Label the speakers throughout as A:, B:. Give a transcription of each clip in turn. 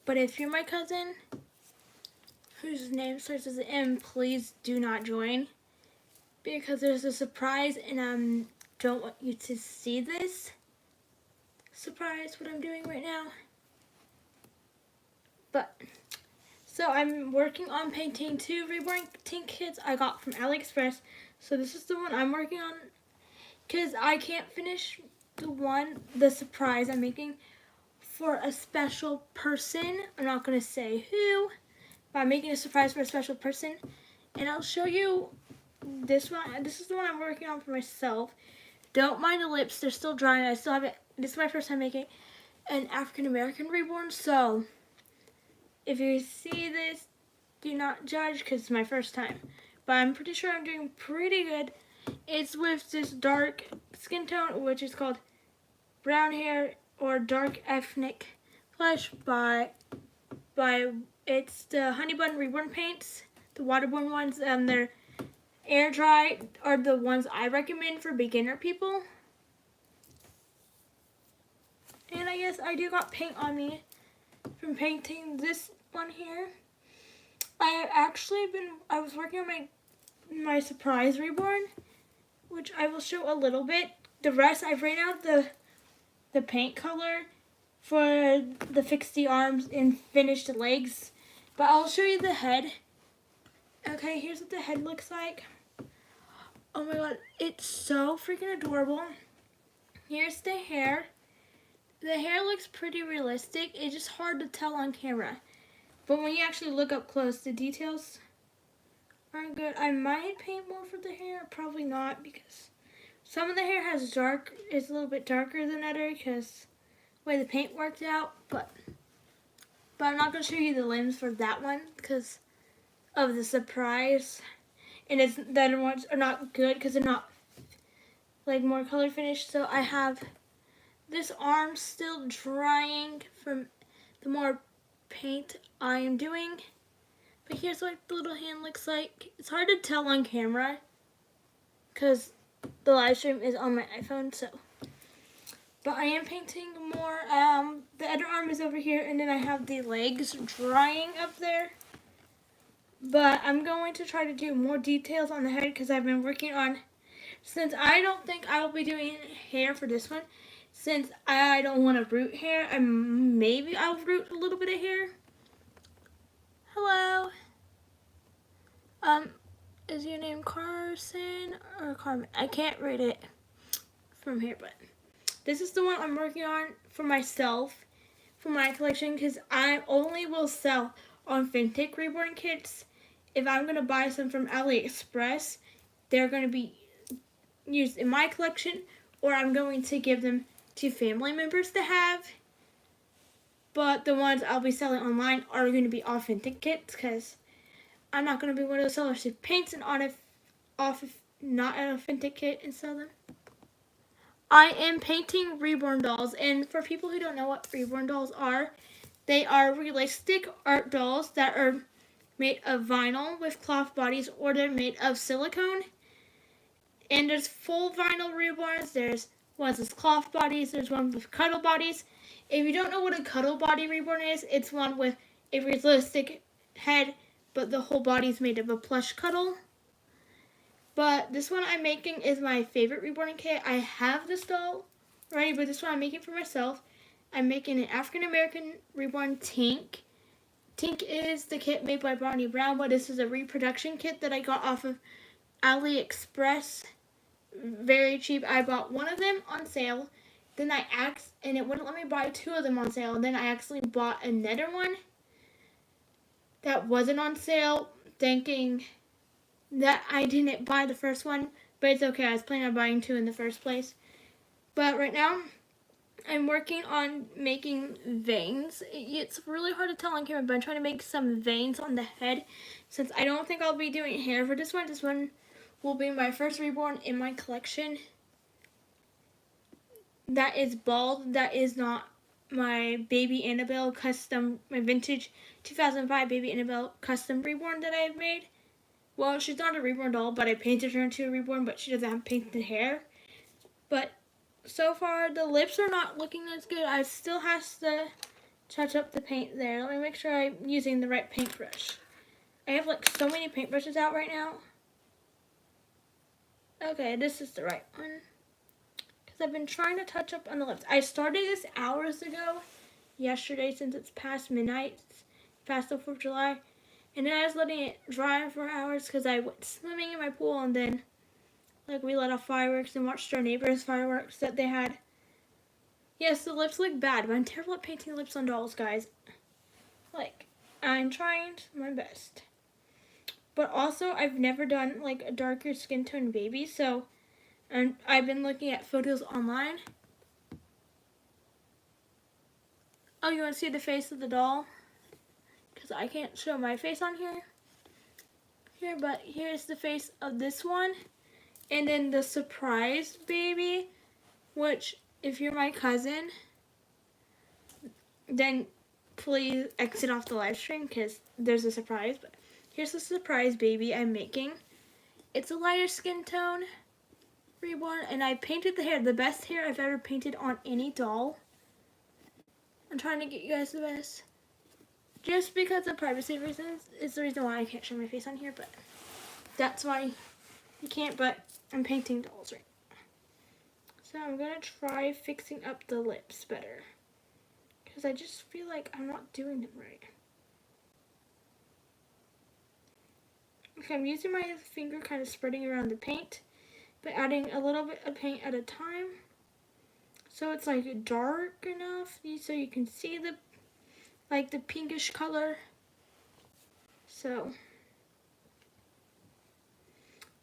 A: But if you're my cousin, whose name starts with an M, please do not join. Because there's a surprise and I don't want you to see this surprise, what I'm doing right now. But, so I'm working on painting 2 Reborn Tink kits I got from AliExpress. So this is the one I'm working on. Because I can't finish the surprise I'm making for a special person. I'm not going to say who, but I'm making a surprise for a special person. And I'll show you this one. This is the one I'm working on for myself. Don't mind the lips, they're still drying. I still haven't, this is my first time making an African American Reborn. So if you see this, do not judge because it's my first time. But I'm pretty sure I'm doing pretty good. It's with this dark skin tone, which is called brown hair or dark ethnic flesh by it's the Honey Bun Reborn paints, the waterborne ones. They're air dry are the ones I recommend for beginner people. And I guess I do got paint on me from painting this one here. I was working on my surprise Reborn, which I will show a little bit. The rest, I've ran out the paint color for the fix the arms and finish the legs. But I'll show you the head. Okay, here's what the head looks like. Oh my god, it's so freaking adorable. Here's the hair. The hair looks pretty realistic. It's just hard to tell on camera. But when you actually look up close, the details aren't good. I might paint more for the hair, probably not, because some of the hair is a little bit darker than other because the way the paint worked out. But I'm not going to show you the limbs for that one because of the surprise. And the other ones are not good because they're not like more color finished. So I have this arm still drying from the more paint I am doing. But here's what the little hand looks like. It's hard to tell on camera because the live stream is on my iPhone. But I am painting more. The other arm is over here, and then I have the legs drying up there. But I'm going to try to do more details on the head because I've been working on, since I don't think I will be doing hair for this one, since I don't want to root hair, maybe I'll root a little bit of hair. Hello. Is your name Carson or Carmen? I can't read it from here, but this is the one I'm working on for myself, for my collection, because I only will sell on Authentic Reborn kits. If I'm going to buy some from AliExpress, they're going to be used in my collection, or I'm going to give them to family members to have. But the ones I'll be selling online are going to be authentic kits, because I'm not going to be one of those sellers who paints not an authentic kit and sell them. I am painting Reborn dolls, and for people who don't know what Reborn dolls are, they are realistic art dolls that are made of vinyl with cloth bodies, or they're made of silicone. And there's full vinyl Reborns, there's ones with cloth bodies, there's one with cuddle bodies. If you don't know what a cuddle body Reborn is, it's one with a realistic head, but the whole body is made of a plush cuddle. But this one I'm making is my favorite Reborn kit. I have this doll already, but this one I'm making for myself. I'm making an African American Reborn Tink. Tink is the kit made by Bonnie Brown, but this is a reproduction kit that I got off of AliExpress. Very cheap. I bought one of them on sale. Then I asked, and it wouldn't let me buy 2 of them on sale. And then I actually bought another one that wasn't on sale, thinking that I didn't buy the first one. But it's okay. I was planning on buying 2 in the first place. But right now, I'm working on making veins. It's really hard to tell on camera, but I'm trying to make some veins on the head since I don't think I'll be doing hair for this one. This one will be my first Reborn in my collection that is bald. That is not my Baby Annabelle custom, my vintage 2005 Baby Annabelle custom Reborn that I have made. Well, she's not a Reborn doll, but I painted her into a Reborn, but she doesn't have painted hair. But so far, the lips are not looking as good. I still have to touch up the paint there. Let me make sure I'm using the right paintbrush. I have like so many paintbrushes out right now. Okay, this is the right one. Because I've been trying to touch up on the lips. I started this hours ago, yesterday, since it's past midnight, past the 4th of July. And then I was letting it dry for hours because I went swimming in my pool, and then like we let off fireworks and watched our neighbors' fireworks that they had. Yes, the lips look bad, but I'm terrible at painting lips on dolls, guys. Like, I'm trying my best. But also, I've never done like a darker skin tone baby, so I've been looking at photos online. Oh, you want to see the face of the doll? Because I can't show my face on here. But here's the face of this one. And then the surprise baby, which if you're my cousin, then please exit off the live stream because there's a surprise. But here's the surprise baby I'm making. It's a lighter skin tone, Reborn, and I painted the hair, the best hair I've ever painted on any doll. I'm trying to get you guys the best. Just because of privacy reasons is the reason why I can't show my face on here, but that's why you can't, but I'm painting dolls right now. So I'm going to try fixing up the lips better. Because I just feel like I'm not doing them right. Okay, I'm using my finger kind of spreading around the paint, but adding a little bit of paint at a time. So it's like dark enough so you can see the like the pinkish color. So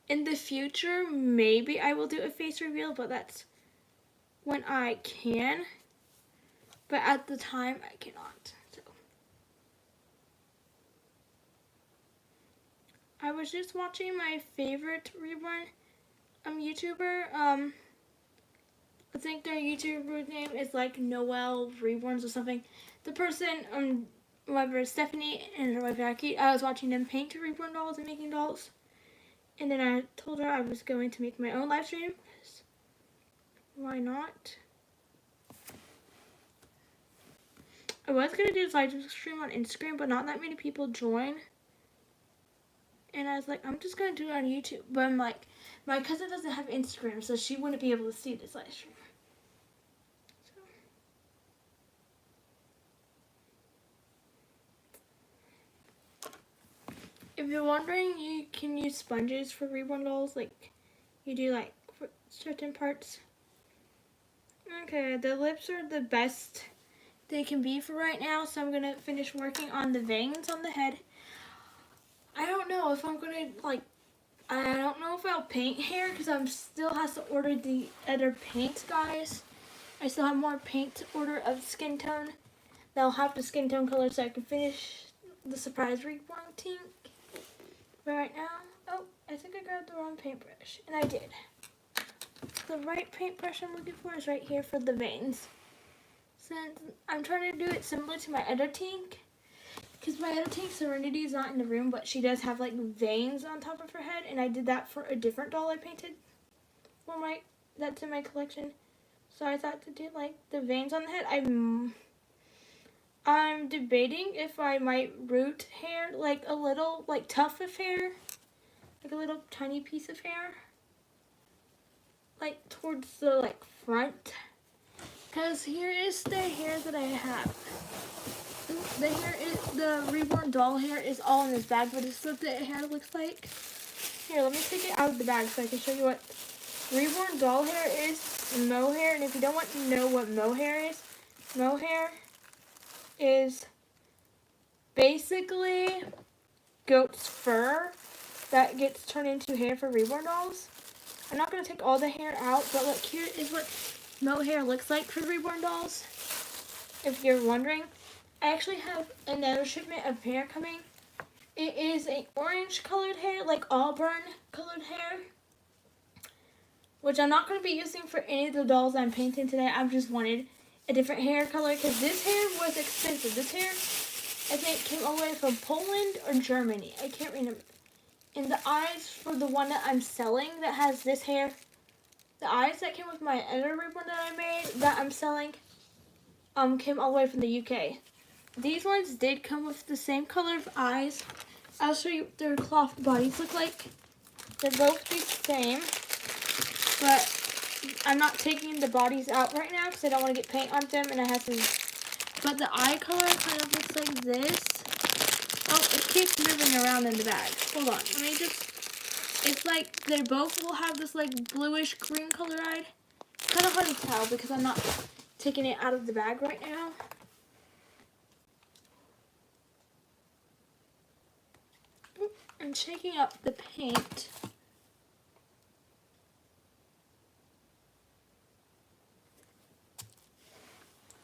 A: in the future, maybe I will do a face reveal, but that's when I can. But at the time, I cannot. So I was just watching my favorite Reborn YouTuber. I think their YouTuber name is like Noelle Reborns or something. The person, whoever, Stephanie and her wife Jackie, I was watching them paint Reborn dolls and making dolls. And then I told her I was going to make my own live stream. Why not? I was going to do this live stream on Instagram, but not that many people join. And I was like, I'm just going to do it on YouTube. But I'm like, my cousin doesn't have Instagram, so she wouldn't be able to see this live stream. If you're wondering, you can use sponges for Reborn dolls, like you do like for certain parts. Okay, the lips are the best they can be for right now, so I'm gonna finish working on the veins on the head. I don't know if I'm gonna I don't know if I'll paint hair because I'm still has to order the other paint, guys. I still have more paint to order of skin tone. They'll have the skin tone color so I can finish the surprise Reborn team. But right now, oh, I think I grabbed the wrong paintbrush, and I did. The right paintbrush I'm looking for is right here for the veins. Since I'm trying to do it similar to my editing, because my editing Serenity is not in the room, but she does have like veins on top of her head, and I did that for a different doll I painted for that's in my collection. So I thought to do like the veins on the head. I'm debating if I might root hair, like a little, like tuft of hair, like a little tiny piece of hair, like towards the like front. Cause here is the hair that I have. The hair is, the Reborn doll hair is all in this bag, but this is what the hair looks like. Here, let me take it out of the bag so I can show you what Reborn doll hair is, mohair. And if you don't want to know what mohair is basically goat's fur that gets turned into hair for Reborn dolls. I'm not going to take all the hair out, but look, here is what mohair looks like for Reborn dolls. If you're wondering, I actually have another shipment of hair coming. It is an orange colored hair, like auburn colored hair, which I'm not going to be using for any of the dolls I'm painting today. I've just wanted a different hair color because this hair was expensive. This hair, I think, came all the way from Poland or Germany. I can't remember. And the eyes for the one that I'm selling that has this hair, the eyes that came with my other Reborn that I made that I'm selling, came all the way from the UK. these ones did come with the same color of eyes. I'll show you what their cloth bodies look like. They're both the same, but I'm not taking the bodies out right now because I don't want to get paint on them, and I have to. But the eye color kind of looks like this. Oh, it keeps moving around in the bag. Hold on, let me just. It's like they both will have this like bluish green color eye. Kind of hard to tell because I'm not taking it out of the bag right now. I'm shaking up the paint.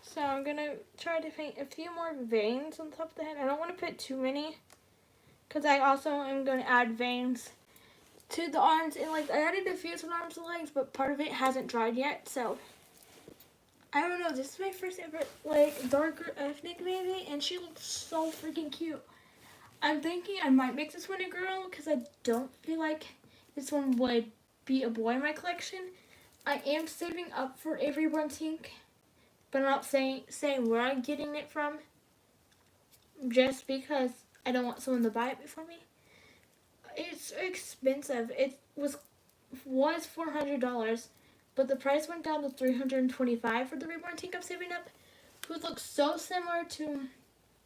A: So I'm gonna try to paint a few more veins on top of the head. I don't want to put too many because I also am going to add veins to the arms and legs. I added a few to the arms and legs, but part of it hasn't dried yet. So I don't know. This is my first ever like darker ethnic baby, and she looks so freaking cute. I'm thinking I might make this one a girl because I don't feel like this one would be a boy in my collection. I am saving up for a Reborn Tink, but I'm not saying where I'm getting it from just because I don't want someone to buy it before me. It's expensive. It was $400, but the price went down to $325 for the Reborn Tink I'm saving up, who looks so similar to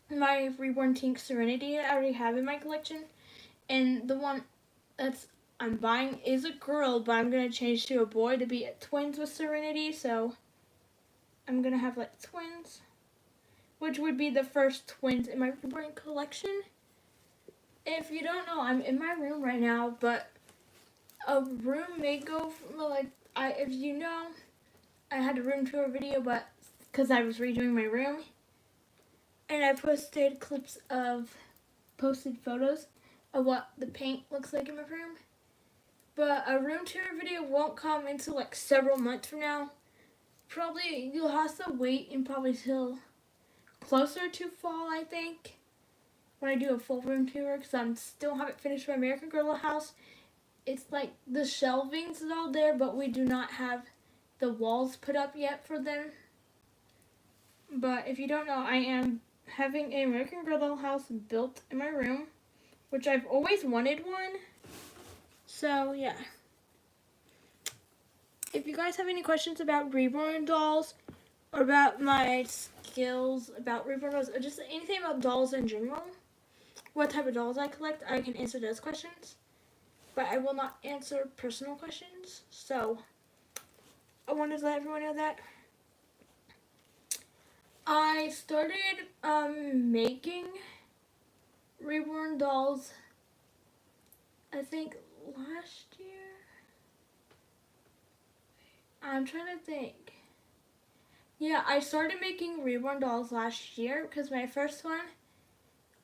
A: my Reborn Tink Serenity I already have in my collection. And the one that's I'm buying is a girl, but I'm going to change to a boy to be twins with Serenity, so I'm going to have like twins, which would be the first twins in my Reborn collection. If you don't know, I'm in my room right now, but a room may go from like, if you know, I had a room tour video, but because I was redoing my room, and I posted photos of what the paint looks like in my room. But a room tour video won't come until like several months from now. Probably you'll have to wait and probably till closer to fall, I think, when I do a full room tour, because I still haven't finished my American Girl house. It's like the shelving's all there, but we do not have the walls put up yet for them. But if you don't know, I am having an American Girl house built in my room, which I've always wanted one. So yeah. If you guys have any questions about Reborn dolls, or about my skills about Reborn dolls, or just anything about dolls in general, what type of dolls I collect, I can answer those questions. But I will not answer personal questions. So I wanted to let everyone know that. I started making Reborn dolls, I think last year. I'm trying to think. Yeah, I started making Reborn dolls last year because my first one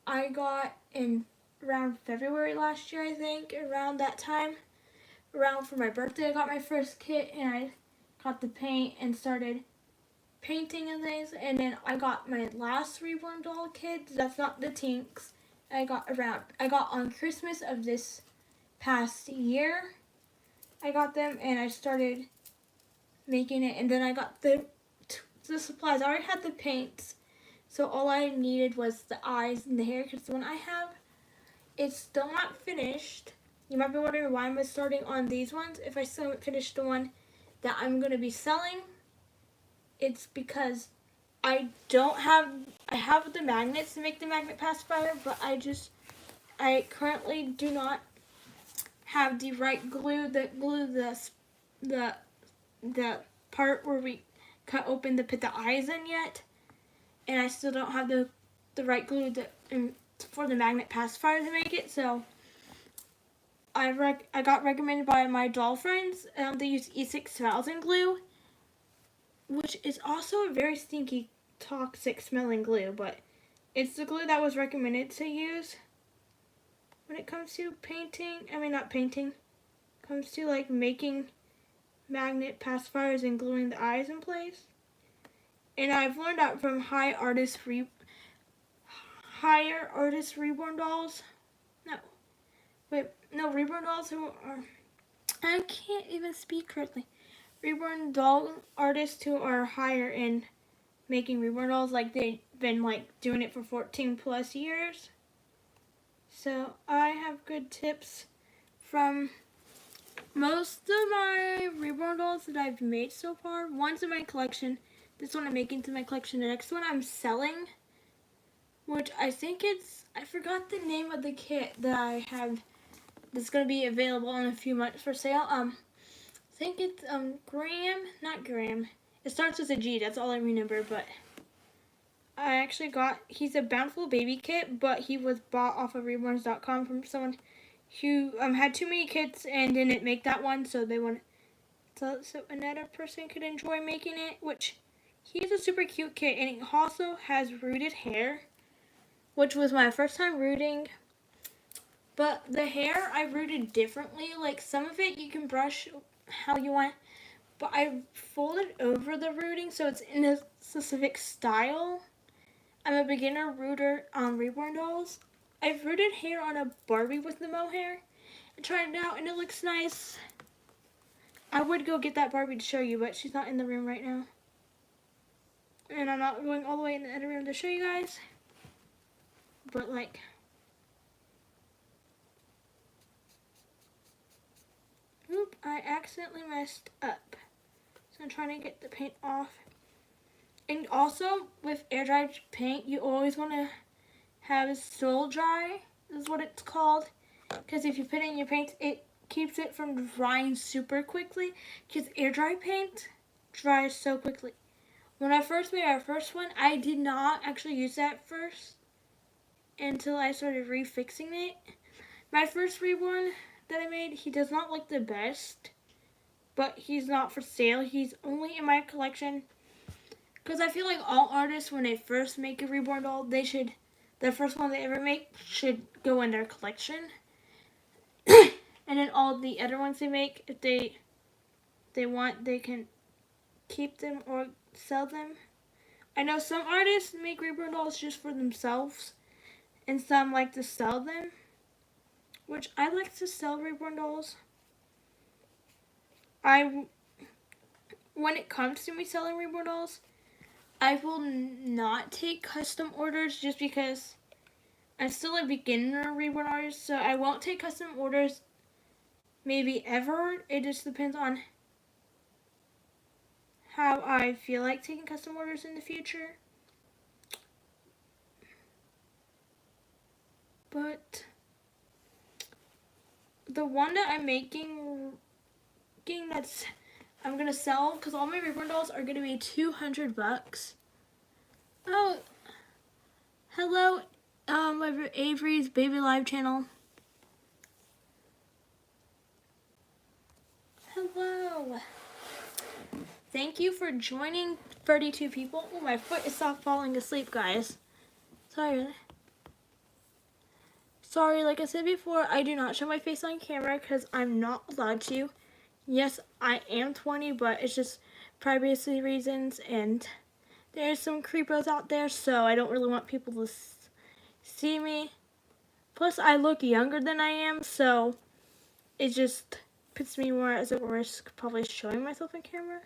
A: I got in around February last year, I think, around that time. Around for my birthday, I got my first kit, and I got the paint and started painting and things. And then I got my last Reborn doll kit. That's not the Tinks. I got on Christmas of this past year. I got them, and I started making it, and then I got the supplies. I already had the paints, so all I needed was the eyes and the hair, because the one I have, it's still not finished. You might be wondering why I'm starting on these ones if I still haven't finished the one that I'm going to be selling. It's because I have the magnets to make the magnet pacifier, but I currently do not have the right glue that glue the part where we cut open to put the eyes in yet, and I still don't have the right glue for the magnet pacifier to make it. So I got recommended by my doll friends. They use E6000 glue, which is also a very stinky, toxic smelling glue, but it's the glue that was recommended to use when it comes to painting. I mean, not painting. Comes to like making magnet pacifiers and gluing the eyes in place. And I've learned that from higher artist Reborn dolls. Reborn dolls who are, I can't even speak correctly. Reborn doll artists who are higher in making Reborn dolls. Like they've been like doing it for 14 plus years. So I have good tips from most of my Reborn dolls that I've made so far. One's in my collection. This one I'm making to my collection. The next one I'm selling, which I think I forgot the name of the kit that I have that's going to be available in a few months for sale. I think it's Graham, not Graham. It starts with a G, that's all I remember, but I actually he's a Bountiful Baby kit, but he was bought off of Reborns.com from someone who had too many kits and didn't make that one, so they wanted so another person could enjoy making it, which he's a super cute kit, and he also has rooted hair, which was my first time rooting. But the hair I rooted differently. Like some of it you can brush how you want, but I folded over the rooting so it's in a specific style. I'm a beginner rooter on Reborn dolls. I've rooted hair on a Barbie with the mohair and tried it out, and it looks nice. I would go get that Barbie to show you, but she's not in the room right now. And I'm not going all the way in the other room to show you guys. But like, oop, I accidentally messed up. So I'm trying to get the paint off. And also, with air dried paint, you always want to have it slow dry, is what it's called. Because if you put it in your paint, it keeps it from drying super quickly. Because air dry paint dries so quickly. When I first made our first one, I did not actually use that first until I started refixing it. My first Reborn that I made, he does not look the best, but he's not for sale. He's only in my collection because I feel like all artists, when they first make a Reborn doll, the first one they ever make should go in their collection. And then all the other ones they make, if they want, they can keep them or sell them. I know some artists make Reborn dolls just for themselves, and some like to sell them, which I like to sell Reborn dolls. When it comes to me selling Reborn dolls, I will not take custom orders just because I'm still a beginner Reborn artist, so I won't take custom orders maybe ever. It just depends on how I feel like taking custom orders in the future. But the one that I'm making I'm gonna sell, because all my Reborn dolls are gonna be $200. Oh, hello, Avery's Baby Live channel. Hello. Thank you for joining 32 people. Oh, my foot is soft falling asleep, guys. Sorry, like I said before, I do not show my face on camera because I'm not allowed to. Yes, I am 20, but it's just privacy reasons, and there's some creepos out there, so I don't really want people to see me. Plus, I look younger than I am, so it just puts me more as a risk probably showing myself on camera.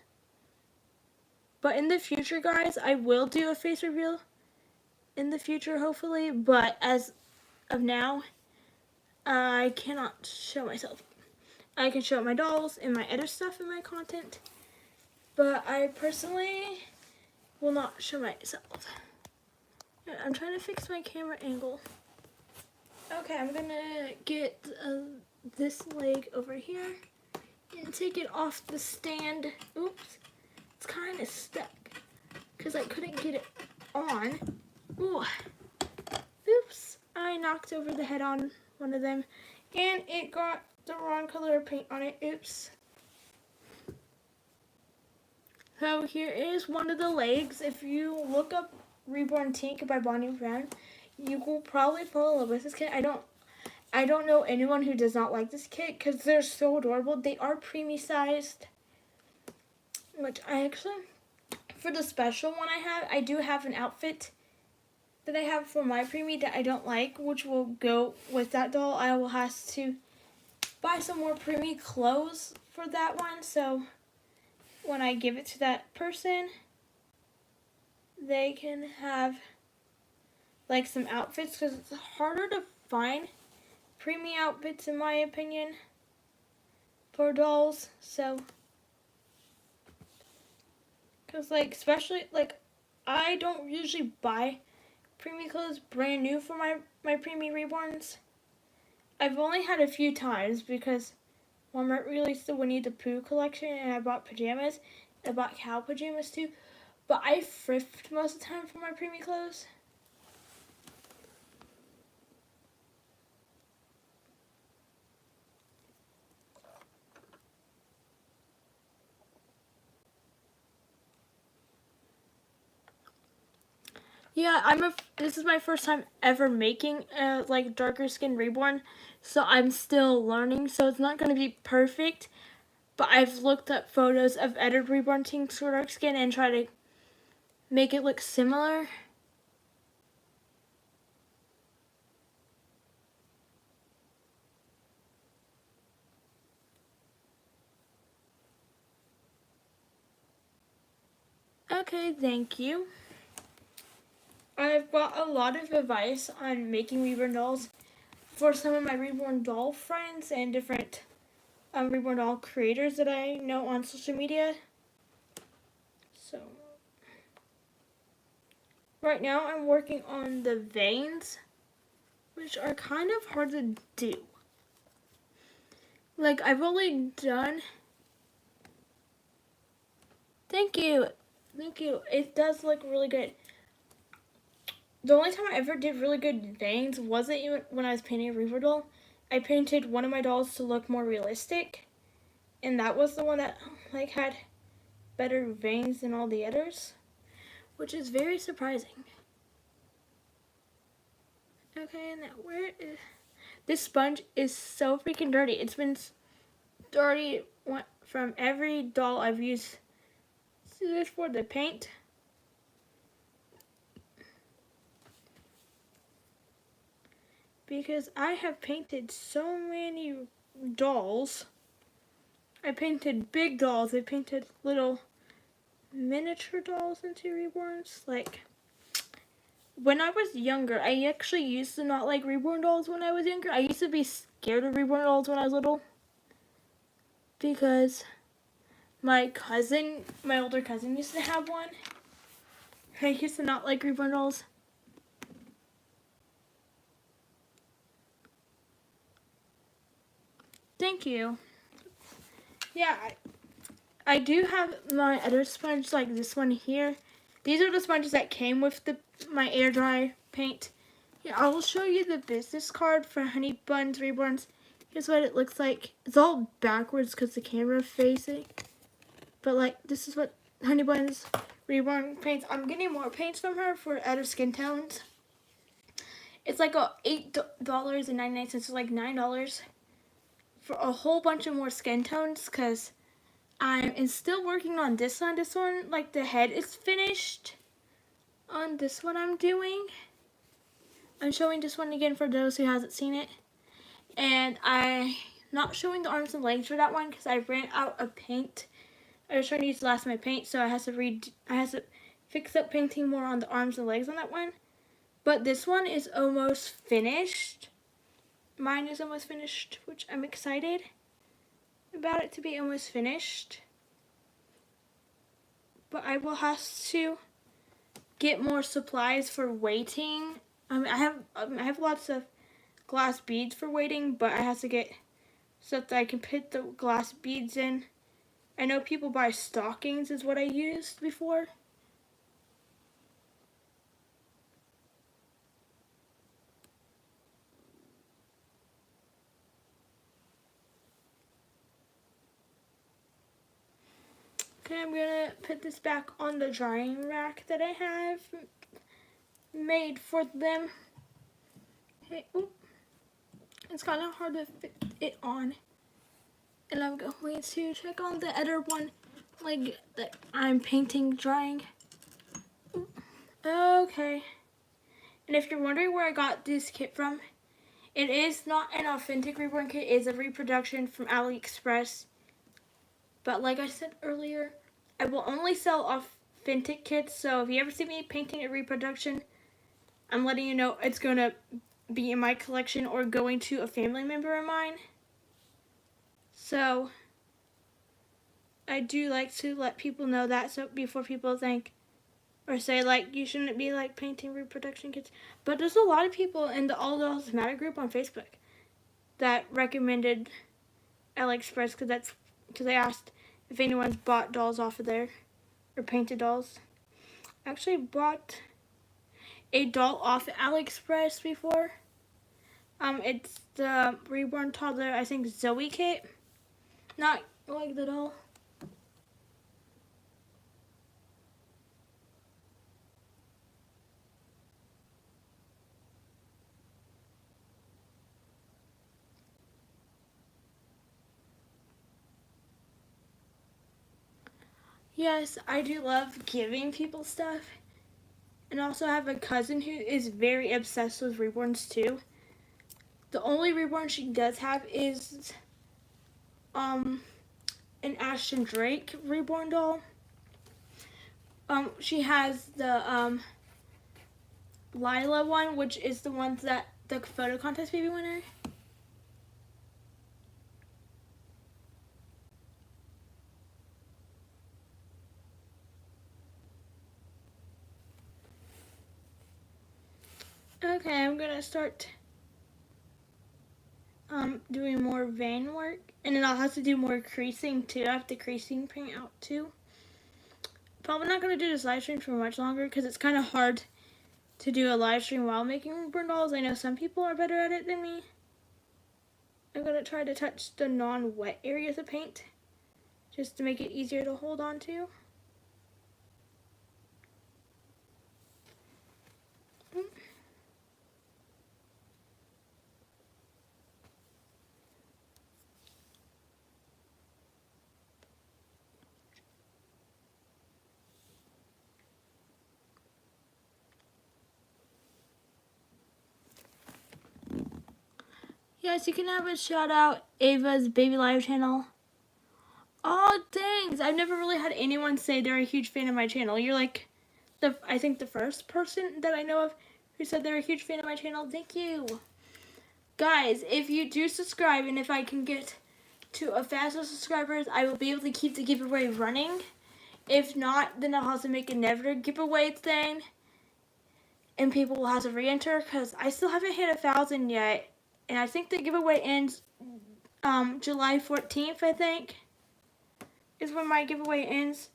A: But in the future, guys, I will do a face reveal in the future, hopefully, but as of now, I cannot show myself. I can show my dolls and my other stuff in my content, but I personally will not show myself. I'm trying to fix my camera angle. Okay, I'm gonna get this leg over here and take it off the stand. Oops, it's kind of stuck because I couldn't get it on. Ooh. Oops, I knocked over the head on one of them and it got the wrong color of paint on it. Oops. So here is one of the legs. If you look up Reborn Tink by Bonnie Brown, you will probably fall in love with this kit. I don't know anyone who does not like this kit because they're so adorable. They are preemie sized, which I actually, for the special one I do have an outfit that I have for my preemie that I don't like, which will go with that doll. I will have to buy some more preemie clothes for that one, so when I give it to that person, they can have like some outfits, because it's harder to find preemie outfits in my opinion for dolls. So because like especially like I don't usually buy preemie clothes brand new for my preemie reborns. I've only had a few times because Walmart released the Winnie the Pooh collection and I bought pajamas. I bought cow pajamas too, but I thrift most of the time for my preemie clothes. Yeah, this is my first time ever making a like darker skin reborn, so I'm still learning. So it's not gonna be perfect, but I've looked up photos of other reborn teens for dark skin and try to make it look similar. Okay, thank you. I've got a lot of advice on making reborn dolls for some of my reborn doll friends and different reborn doll creators that I know on social media. So right now I'm working on the veins, which are kind of hard to do. Like I've only done. Thank you. Thank you. It does look really good. The only time I ever did really good veins wasn't even when I was painting a reborn doll. I painted one of my dolls to look more realistic, and that was the one that like had better veins than all the others, which is very surprising. Okay, now where is this sponge? Is so freaking dirty. It's been dirty from every doll I've used this for the paint. Because I have painted so many dolls. I painted big dolls. I painted little miniature dolls into reborns. Like when I was younger, I actually used to not like reborn dolls when I was younger. I used to be scared of reborn dolls when I was little because my older cousin used to have one. I used to not like reborn dolls. Thank you. Yeah, I do have my other sponge, like this one here. These are the sponges that came with my air dry paint. Yeah, I will show you the business card for Honey Buns Reborns. Here's what it looks like. It's all backwards because the camera facing. But like, this is what Honey Buns Reborn paints. I'm getting more paints from her for other skin tones. It's like $8.99, so like $9 for a whole bunch of more skin tones because I'm still working on this one. This one, like the head is finished on this one I'm doing. I'm showing this one again for those who hasn't seen it. And I'm not showing the arms and legs for that one because I ran out of paint. I was trying to use the last of my paint, so I have to fix up painting more on the arms and legs on that one. But this one is almost finished. Mine is almost finished, which I'm excited about it to be almost finished. But I will have to get more supplies for weighting. I have lots of glass beads for weighting, but I have to get stuff that I can put the glass beads in. I know people buy stockings is what I used before. Okay, I'm gonna put this back on the drying rack that I have made for them. Okay, it's kind of hard to fit it on. And I'm going to check on the other one, like that I'm painting, drying. Okay. And if you're wondering where I got this kit from, it is not an authentic reborn kit. It's a reproduction from AliExpress. But like I said earlier, I will only sell authentic kits. So if you ever see me painting a reproduction, I'm letting you know it's going to be in my collection or going to a family member of mine. So I do like to let people know that, so before people think or say like you shouldn't be like painting reproduction kits. But there's a lot of people in the All Dolls Matter group on Facebook that recommended AliExpress because I asked if anyone's bought dolls off of there or painted dolls. I actually bought a doll off AliExpress before. It's the Reborn toddler, I think Zoe kit, not like the doll. Yes, I do love giving people stuff. And also I have a cousin who is very obsessed with Reborns too. The only Reborn she does have is an Ashton Drake Reborn doll. She has the Lila one, which is the one that the photo contest baby winner. Okay, I'm gonna start doing more vein work, and then I'll have to do more creasing too. I have the creasing paint out too. Probably not gonna do this live stream for much longer because it's kind of hard to do a live stream while making Reborn dolls. I know some people are better at it than me. I'm gonna try to touch the non-wet areas of paint just to make it easier to hold on to. Yes, you can have a shout out Ava's Baby Live channel. Oh, thanks. I've never really had anyone say they're a huge fan of my channel. You're like I think the first person that I know of who said they're a huge fan of my channel. Thank you. Guys, if you do subscribe and if I can get to 1,000 subscribers, I will be able to keep the giveaway running. If not, then I'll have to make another giveaway thing and people will have to re-enter because I still haven't hit 1,000 yet. And I think the giveaway ends July 14th, I think, is when my giveaway ends,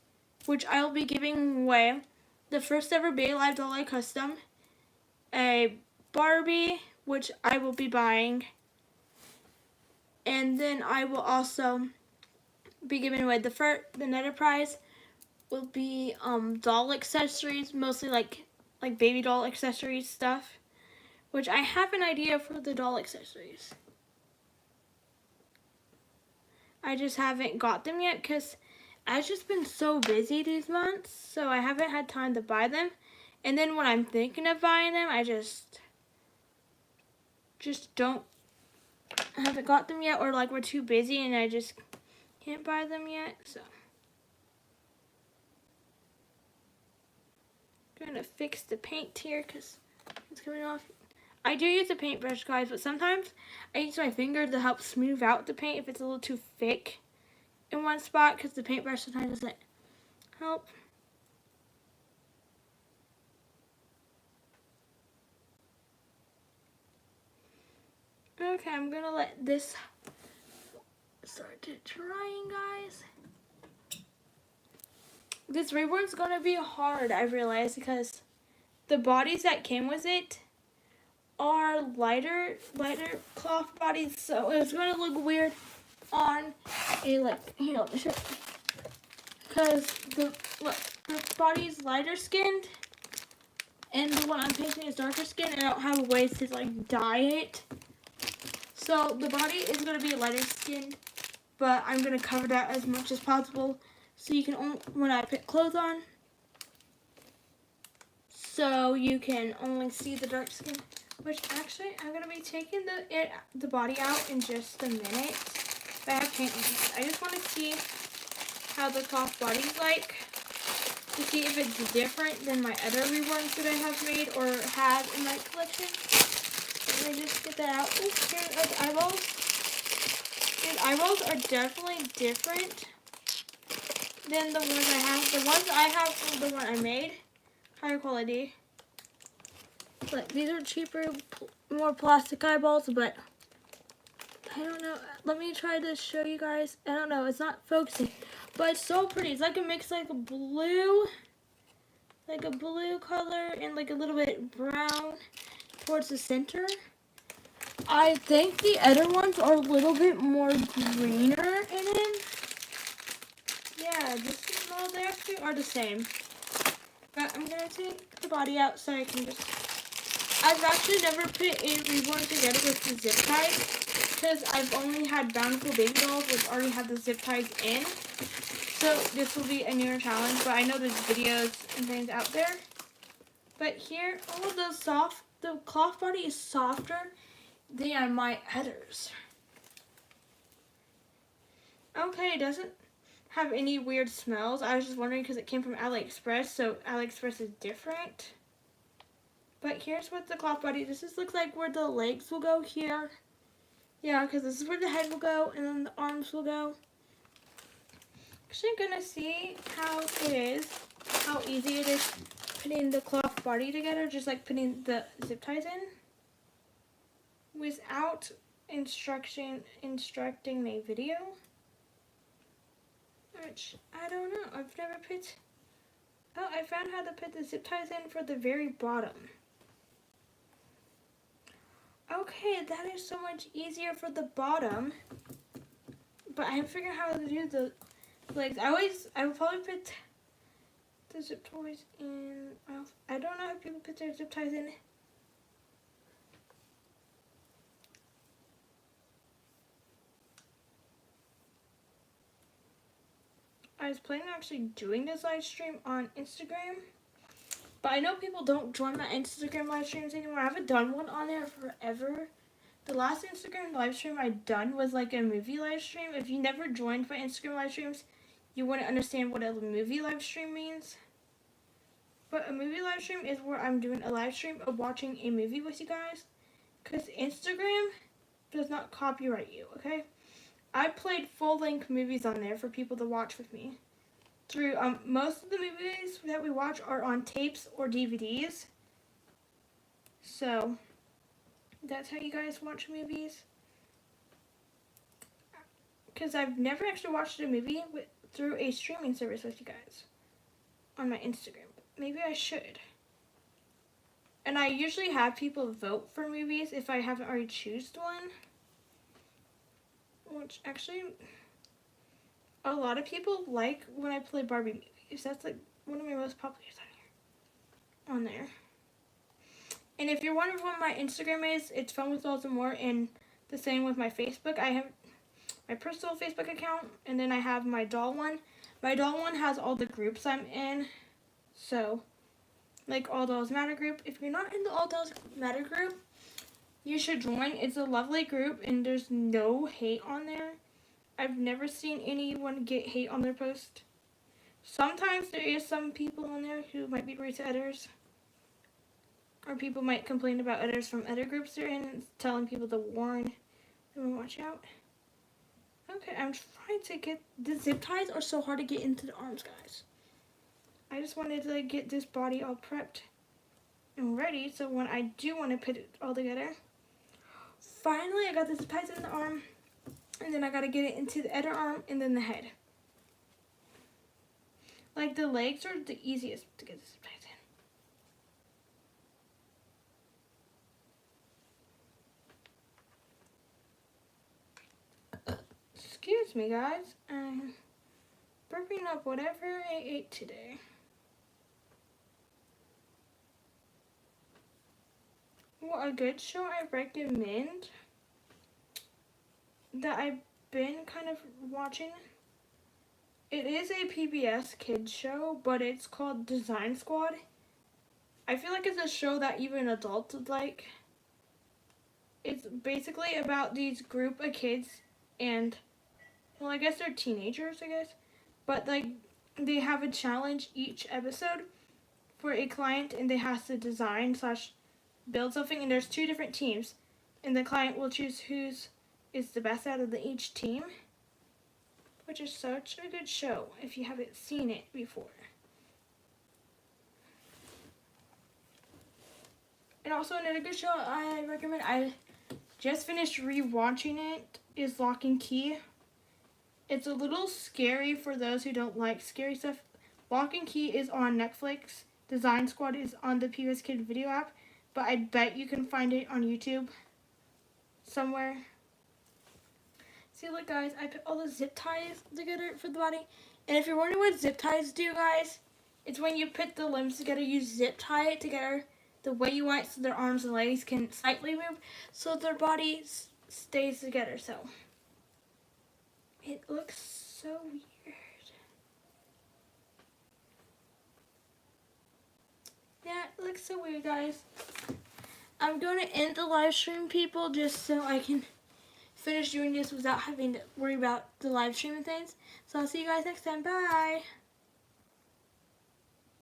A: which I will be giving away the first ever Baby Live Doll I Custom, a Barbie, which I will be buying, and then I will also be giving away the nether prize will be doll accessories, mostly like baby doll accessories stuff, which I have an idea for the doll accessories. I just haven't got them yet because I've just been so busy these months, so I haven't had time to buy them. And then when I'm thinking of buying them, I just haven't got them yet, or like we're too busy and I just can't buy them yet. So I'm gonna fix the paint here because it's coming off. I do use a paintbrush, guys, but sometimes I use my finger to help smooth out the paint if it's a little too thick in one spot because the paintbrush sometimes doesn't help. Okay, I'm gonna let this start to drying, guys. This Reborn's gonna be hard, I realized, because the bodies that came with it are lighter cloth bodies, so it's gonna look weird on a here, let me show you. Because the body's lighter skinned and the one I'm painting is darker skinned, and I don't have ways to dye it. So the body is gonna be lighter skinned, but I'm gonna cover that as much as possible so you can when I put clothes on, so you can only see the dark skin. Which actually, I'm gonna be taking the body out in just a minute. But I have paint on this. I just want to see how the cloth body's like. to see if it's different than my other Reborns that I have made or have in my collection. Let me just get that out. Ooh, here are the eyeballs. These eyeballs are definitely different than the ones I have. The ones I have from the one I made, higher quality. But these are cheaper, more plastic eyeballs, but I don't know. Let me try to show you guys. I don't know. It's not focusing, but it's so pretty. It's like a mix, like a blue color and like a little bit brown towards the center. I think the other ones are a little bit more greener in it. Yeah, well, they actually are the same. But I'm gonna take the body out so I can just. I've actually never put a Reborn together with the zip ties because I've only had Bountiful Baby Dolls which already have the zip ties in. So this will be a newer challenge, but I know there's videos and things out there. But here, all of those the cloth body is softer than my others. Okay, it doesn't have any weird smells. I was just wondering because it came from AliExpress, so AliExpress is different. But here's what the cloth body, this looks like where the legs will go here. Yeah, because this is where the head will go and then the arms will go. Actually, I'm gonna see how easy it is putting the cloth body together, just like putting the zip ties in, without instructing my video. Which, I don't know, I've never put, oh, I found how to put the zip ties in for the very bottom. Okay, that is so much easier for the bottom, but I haven't figured out how to do the legs. I would probably put the zip ties in, I don't know how people put their zip ties in. I was planning on actually doing this live stream on Instagram, but I know people don't join my Instagram live streams anymore. I haven't done one on there forever. The last Instagram live stream I done was like a movie live stream. If you never joined my Instagram live streams, you wouldn't understand what a movie live stream means. But a movie live stream is where I'm doing a live stream of watching a movie with you guys, because Instagram does not copyright you, okay? I played full-length movies on there for people to watch with me. Through most of the movies that we watch are on tapes or DVDs. So that's how you guys watch movies. Because I've never actually watched a movie through a streaming service with you guys on my Instagram. Maybe I should. And I usually have people vote for movies if I haven't already chosen one. Which actually, a lot of people like when I play Barbie movies. That's like one of my most popular on there. And if you're wondering what my Instagram is, it's Fun with Dolls and More, and the same with my Facebook. I have my personal Facebook account, and then I have my doll one. My doll one has all the groups I'm in. So, like All Dolls Matter group. If you're not in the All Dolls Matter group, you should join. It's a lovely group and there's no hate on there. I've never seen anyone get hate on their post. Sometimes there is some people on there who might be rude to others. Or people might complain about others from other groups they're in and telling people to warn them, watch out. Okay, I'm trying to get, the zip ties are so hard to get into the arms, guys. I just wanted to get this body all prepped and ready so when I do want to put it all together. Finally, I got the zip ties in the arm, and then I gotta get it into the other arm and then the head. Like the legs are the easiest to get the zip ties in. Excuse me, guys. I'm burping up whatever I ate today. Well, a good show I recommend that I've been kind of watching. It is a PBS kids show, but it's called Design Squad. I feel like it's a show that even adults would like. It's basically about these group of kids and, well, I guess they're teenagers, I guess. But, like, they have a challenge each episode for a client, and they have to design slash build something, and there's 2 different teams, and the client will choose whose is the best out of each team, which is such a good show if you haven't seen it before. And also another good show I recommend, I just finished rewatching it, is Lock and Key. It's a little scary for those who don't like scary stuff. Lock and Key is on Netflix. Design Squad is on the PBS Kid video app, but I bet you can find it on YouTube somewhere. See, look guys, I put all the zip ties together for the body. And if you're wondering what zip ties do, guys, it's when you put the limbs together, you zip tie it together the way you want, so their arms and legs can slightly move, so their body stays together. So it looks so weird. Yeah, it looks so weird, guys. I'm going to end the live stream, people, just so I can finish doing this without having to worry about the live stream and things. So I'll see you guys next time. Bye.